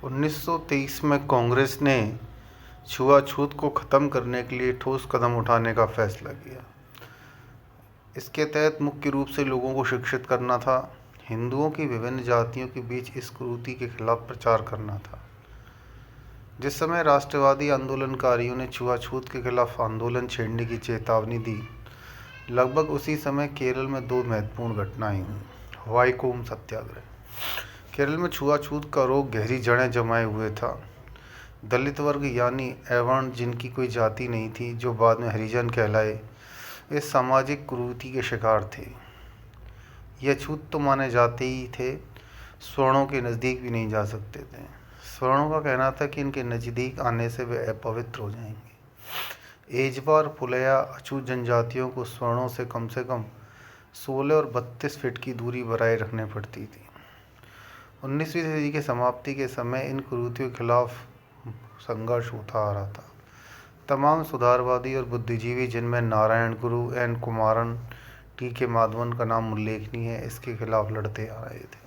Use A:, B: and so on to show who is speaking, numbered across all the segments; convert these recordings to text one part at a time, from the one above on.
A: 1923 में कांग्रेस ने छुआछूत को ख़त्म करने के लिए ठोस कदम उठाने का फैसला किया। इसके तहत मुख्य रूप से लोगों को शिक्षित करना था, हिंदुओं की विभिन्न जातियों के बीच इस कुरीति के खिलाफ प्रचार करना था। जिस समय राष्ट्रवादी आंदोलनकारियों ने छुआछूत के खिलाफ आंदोलन छेड़ने की चेतावनी दी, लगभग उसी समय केरल में दो महत्वपूर्ण घटनाएं हुईं। वाइकोम सत्याग्रह। केरल में छुआछूत का रोग गहरी जड़ें जमाए हुए था। दलित वर्ग यानी अवर्ण, जिनकी कोई जाति नहीं थी, जो बाद में हरिजन कहलाए, इस सामाजिक कुरीति के शिकार थे। यह छूत तो माने जाते ही थे, स्वर्णों के नज़दीक भी नहीं जा सकते थे। स्वर्णों का कहना था कि इनके नज़दीक आने से वे अपवित्र हो जाएंगे। एजवार, पुलया, अछूत जनजातियों को स्वर्णों से कम 16 और 32 फीट की दूरी बनाए रखने पड़ती थी। 19वीं सदी के समाप्ति के समय इन कुरीतियों के खिलाफ संघर्ष होता आ रहा था। तमाम सुधारवादी और बुद्धिजीवी, जिनमें नारायण गुरु, एन कुमारन, टी के माधवन का नाम उल्लेखनीय है, इसके खिलाफ लड़ते आ रहे थे।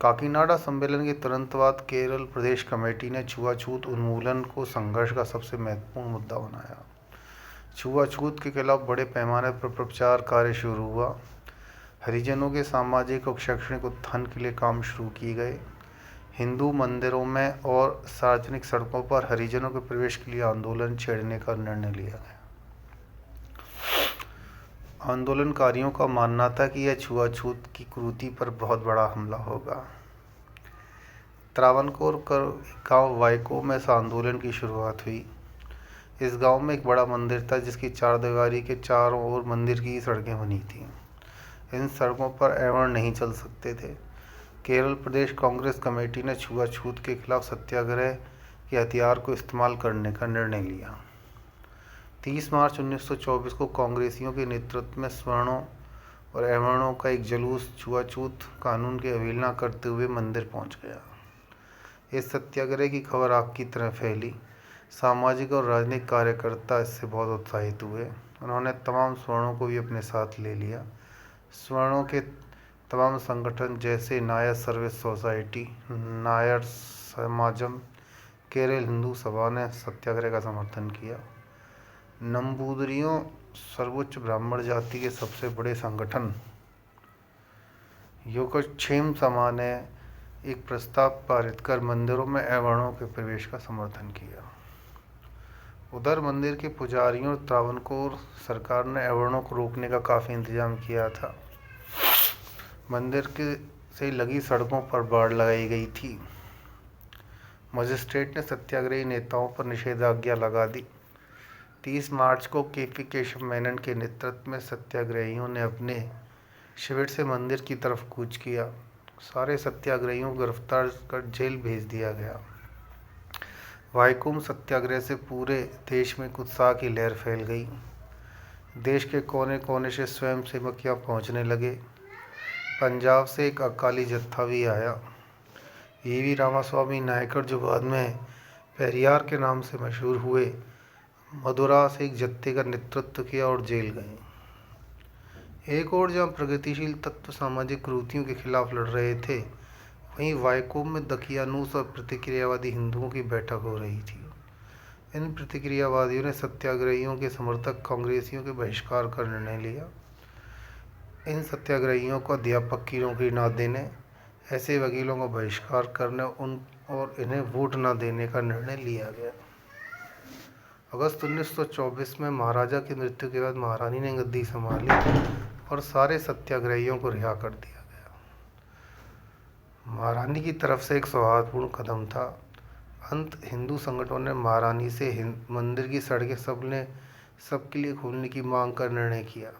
A: काकीनाडा सम्मेलन के तुरंत बाद केरल प्रदेश कमेटी ने छुआछूत उन्मूलन को संघर्ष का सबसे महत्वपूर्ण मुद्दा बनाया। छुआछूत के खिलाफ बड़े पैमाने पर प्रचार कार्य शुरू हुआ। हरिजनों के सामाजिक और शैक्षणिक उत्थान के लिए काम शुरू किए गए। हिंदू मंदिरों में और सार्वजनिक सड़कों पर हरिजनों के प्रवेश के लिए आंदोलन छेड़ने का निर्णय लिया गया। आंदोलनकारियों का मानना था कि यह छुआछूत की कुरीति पर बहुत बड़ा हमला होगा। त्रावणकोर गांव वाइकोम में इस आंदोलन की शुरुआत हुई। इस गांव में एक बड़ा मंदिर था, जिसकी चारदीवारी के चारों ओर मंदिर की सड़कें बनी थीं। इन सड़कों पर अवर्ण नहीं चल सकते थे। केरल प्रदेश कांग्रेस कमेटी ने छुआछूत के खिलाफ सत्याग्रह के हथियार को इस्तेमाल करने का निर्णय लिया। 30 मार्च 1924 को कांग्रेसियों के नेतृत्व में स्वर्णों और अवर्णों का एक जुलूस छुआछूत कानून की अवहेलना करते हुए मंदिर पहुंच गया। इस सत्याग्रह की खबर आग की तरह फैली। सामाजिक और राजनीतिक कार्यकर्ता इससे बहुत उत्साहित हुए। उन्होंने तमाम स्वर्णों को भी अपने साथ ले लिया। स्वर्णों के तमाम संगठन जैसे नायर सर्विस सोसाइटी, नायर समाजम, केरल हिंदू सभा ने सत्याग्रह का समर्थन किया। नंबूदरियों, सर्वोच्च ब्राह्मण जाति के सबसे बड़े संगठन योगक्षेम सभा ने एक प्रस्ताव पारित कर मंदिरों में अवर्णों के प्रवेश का समर्थन किया। उधर मंदिर के पुजारियों और त्रावणकोर सरकार ने अवर्णों को रोकने का काफ़ी इंतजाम किया था। मंदिर के से लगी सड़कों पर बाड़ लगाई गई थी। मजिस्ट्रेट ने सत्याग्रही नेताओं पर निषेधाज्ञा लगा दी। 30 मार्च को केपी केशव मेनन के नेतृत्व में सत्याग्रहियों ने अपने शिविर से मंदिर की तरफ कूच किया। सारे सत्याग्रहियों को गिरफ्तार कर जेल भेज दिया गया। वाइकोम सत्याग्रह से पूरे देश में उत्साह की लहर फैल गई। देश के कोने कोने से स्वयंसेवक यहाँ पहुँचने लगे। पंजाब से एक अकाली जत्था भी आया। वी रामास्वामी नायकर, जो बाद में पेरियार के नाम से मशहूर हुए, मदुरा से एक जत्थे का नेतृत्व किया और जेल गए। एक और जहाँ प्रगतिशील तत्व सामाजिक कुरीतियों के खिलाफ लड़ रहे थे, वहीं वाइकोम में दकियानूस और प्रतिक्रियावादी हिंदुओं की बैठक हो रही थी। इन प्रतिक्रियावादियों ने सत्याग्रहियों के समर्थक कांग्रेसियों के बहिष्कार का निर्णय लिया। इन सत्याग्रहियों को अध्यापक की नौकरी न देने, ऐसे वकीलों का बहिष्कार करने और इन्हें वोट न देने का निर्णय लिया गया। अगस्त 1924 में महाराजा की मृत्यु के बाद महारानी ने गद्दी संभाली और सारे सत्याग्रहियों को रिहा कर दिया गया। महारानी की तरफ से एक सौहार्दपूर्ण कदम था। हिंदू संगठनों ने महारानी से मंदिर की सड़कें सबके लिए खोलने की मांग का निर्णय किया।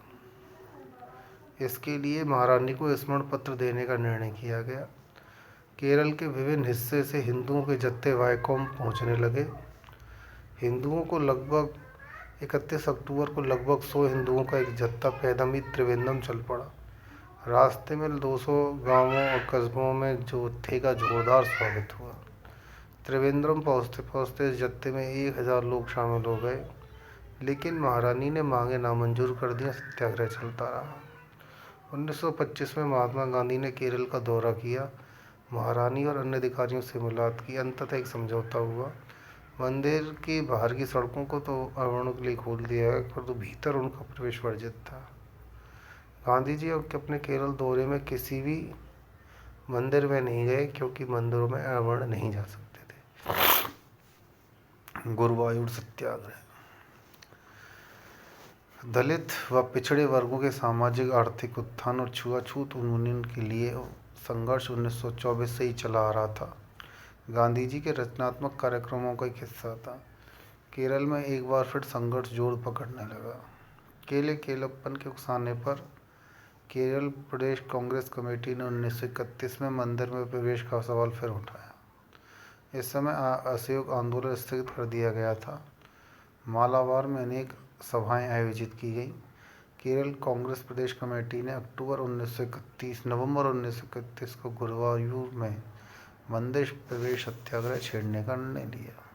A: इसके लिए महारानी को स्मरण पत्र देने का निर्णय किया गया। केरल के विभिन्न हिस्से से हिंदुओं के जत्थे वाइकोम पहुंचने लगे। हिंदुओं को लगभग 31 अक्टूबर को लगभग 100 हिंदुओं का एक जत्था पैदल त्रिवेंद्रम चल पड़ा। रास्ते में 200 गांवों और कस्बों में जत्थे का जोरदार स्वागत हुआ। त्रिवेंद्रम पहुँचते पहुँचते इस जत्थे में 1000 लोग शामिल हो गए, लेकिन महारानी ने मांगे नामंजूर कर दिया। सत्याग्रह चलता रहा। 1925 में महात्मा गांधी ने केरल का दौरा किया। महारानी और अन्य अधिकारियों से मुलाकात की। अंततः एक समझौता हुआ। मंदिर की बाहर की सड़कों को तो अवरों के लिए खोल दिया गया, परंतु भीतर उनका प्रवेश वर्जित था। गांधी जी अपने केरल दौरे में किसी भी मंदिर में नहीं गए, क्योंकि मंदिरों में अवर्ण नहीं जा सकते थे। गुरुवायूर सत्याग्रह। दलित व पिछड़े वर्गों के सामाजिक आर्थिक उत्थान और छुआछूत उन्मूलन के लिए संघर्ष 1924 से ही चला आ रहा था। गांधी जी के रचनात्मक कार्यक्रमों का एक हिस्सा था। केरल में एक बार फिर संघर्ष जोर पकड़ने लगा। केलप्पन के उकसाने पर केरल प्रदेश कांग्रेस कमेटी ने 1931 में मंदिर में प्रवेश का सवाल फिर उठाया। इस समय असहयोग आंदोलन स्थगित कर दिया गया था। मालाबार में अनेक सभाएं आयोजित की गईं। केरल कांग्रेस प्रदेश कमेटी ने नवंबर 1931 को गुरुवायूर में मंदिर प्रवेश सत्याग्रह छेड़ने का निर्णय लिया।